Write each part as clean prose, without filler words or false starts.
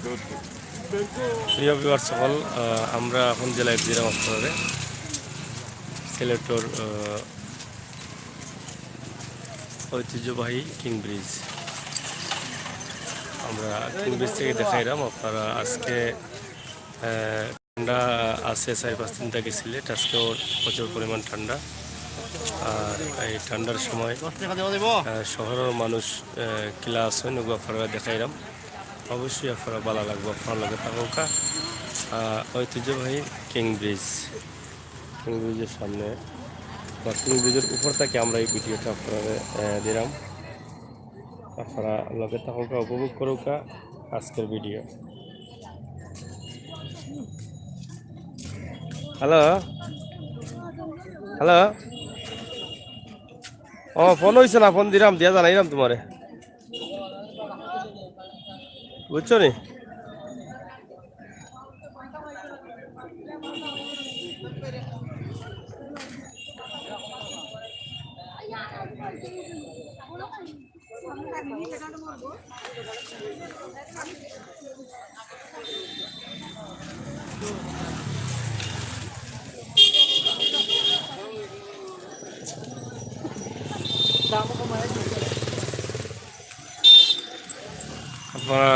প্রিয় ভিউয়ার্স সকল, আমরা এখন জেলা দিলাম আপনাদের সিলেটর ঐতিহ্যবাহী কিং ব্রিজ। আমরা কিং ব্রিজ থেকে দেখাইলাম আপনারা আজকে ঠান্ডা আছে 4-5 দিন থেকে সিলেট, আজকেও প্রচুর পরিমাণ ঠান্ডা। আর এই ঠান্ডার সময় শহরের মানুষ কিলা আসেন ওগুলো আপনারা দেখাইলাম। অবশ্যই আপনারা ভালো লাগবে, আপনার লাগে থাকা ঐতিহ্যবাহী কিং ব্রিজ। কিং ব্রিজের সামনে বা কিং ব্রিজের উপর থেকে আমরা এই ভিডিওটা আপনারা দিলাম। আপনারা লগে থাকা উপভোগ করুকা আজকের ভিডিও। হ্যালো হ্যালো, ফোন হয়েছে না? ফোন দিলাম, দিয়া জানাইলাম তোমারে, বুঝছো নি? আপনারা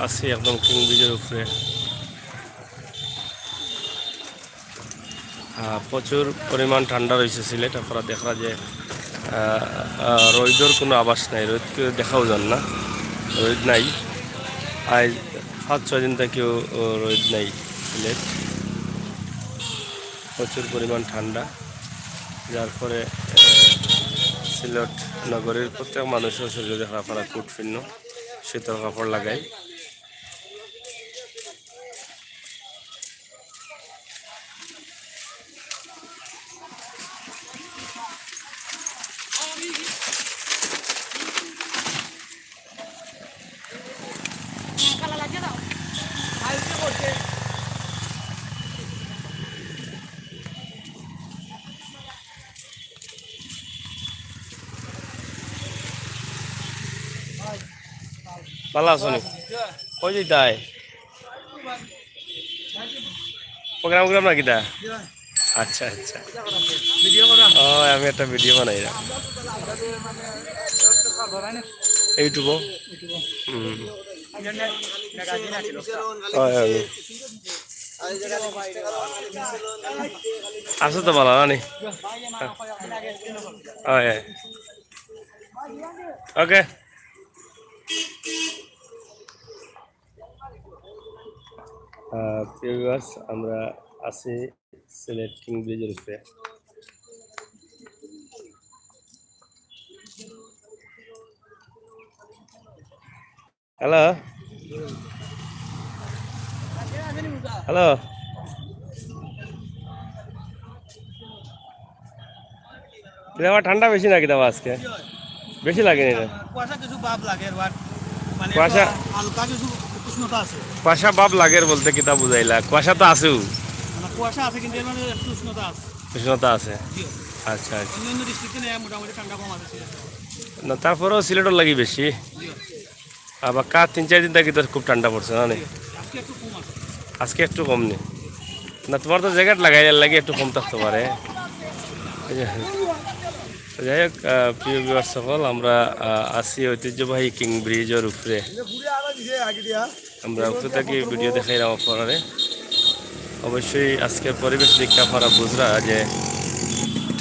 আছি একদম কিং ব্রিজের উপরে। প্রচুর পরিমাণ ঠান্ডা রয়েছে সিলেট। আপনারা দেখা যে রোদের কোনো আভাস নাই, রোদকে দেখাও যান না, রোদ নাই। আজ 5-6 দিন থেকেও রোদ নাই সিলেট। প্রচুর পরিমাণ ঠান্ডা, যার ফলে সিলেট নগরীর প্রত্যেক মানুষের শরীরে দেখা আপনারা কোট ফিন্ন শীতল কাপড় লাগাই। ভালো আছো নি? কই যাইতাই? প্রোগ্রাম প্রোগ্রাম নাকি তা? আচ্ছা আচ্ছা, ও আমি একটা ভিডিও বানাই ইউটিউব। আছো তো ভালো না? ওকে, আমরা আছি সিলেট কিং ব্রিজের উপরে। হ্যালো হ্যালো, আবার ঠান্ডা বেশি নাকি দাবা আজকে? বেশি লাগেনি না? কুয়াশা কুয়াশা ভাব লাগের বলতে কিতা বুঝাইলা? কুয়াশা তো আছেও, কুয়াশা আছে কিন্তু উষ্ণতা আছে। উষ্ণতা আছে, আচ্ছা আচ্ছা। অন্যান্য ডিস্ট্রিক্টে মোটামুটি ঠান্ডা কম আছে। না তারপরেও সিলেটের লাগি বেশি। আবার 3-4 দিন থেকে তো খুব ঠান্ডা পড়ছে না? আজকে একটু কম আছে। আজকে একটু কম নেই না? তোমার তো জ্যাকেট লাগাই লাগে, একটু কম থাকতে পারে। যাই হোক, প্রিয় ভিউয়ার্স সকল, আমরা আছি ঐতিহ্যবাহী কিং ব্রিজের উপরে। আমরা উপরে থাকি ভিডিও দেখাইলাম আপনারে। অবশ্যই আজকের পরিবেশ দেখে আপনারা বুঝরা যে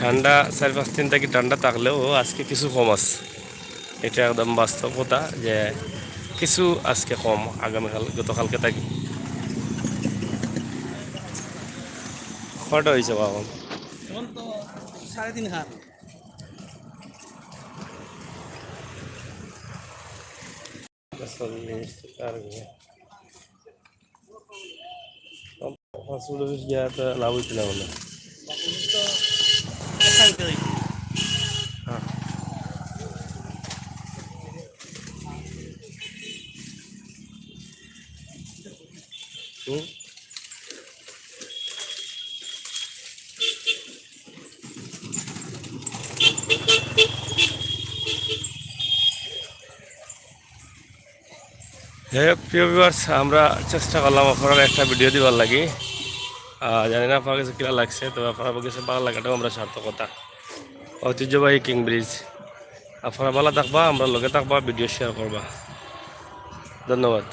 ঠান্ডা 4-5 দিন থেকে ঠান্ডা থাকলেও আজকে কিছু কম আছে। এটা একদম বাস্তব কথা যে কিছু আজকে কম আগামীকাল গতকালকে থাকি। কটা হয়েছে বাবা? এখন তো 3.5 হাত। লাভ হয়েছিল বলে। হ্যাঁ, হ্যাঁ প্রিয় ভিউয়ার্স, আমরা চেষ্টা করলাম আপনার একটা ভিডিও দিবার লাগি। জানি না আপনার কাছে কিরা লাগছে, তবে আপনার কাছে ভালো লাগাটাও আমরা সার্থকতা। ঐতিহ্যবাহী কিং ব্রিজ, আপনারা ভালো থাকবা, আমরা লগে থাকবা, ভিডিও শেয়ার করবা। ধন্যবাদ।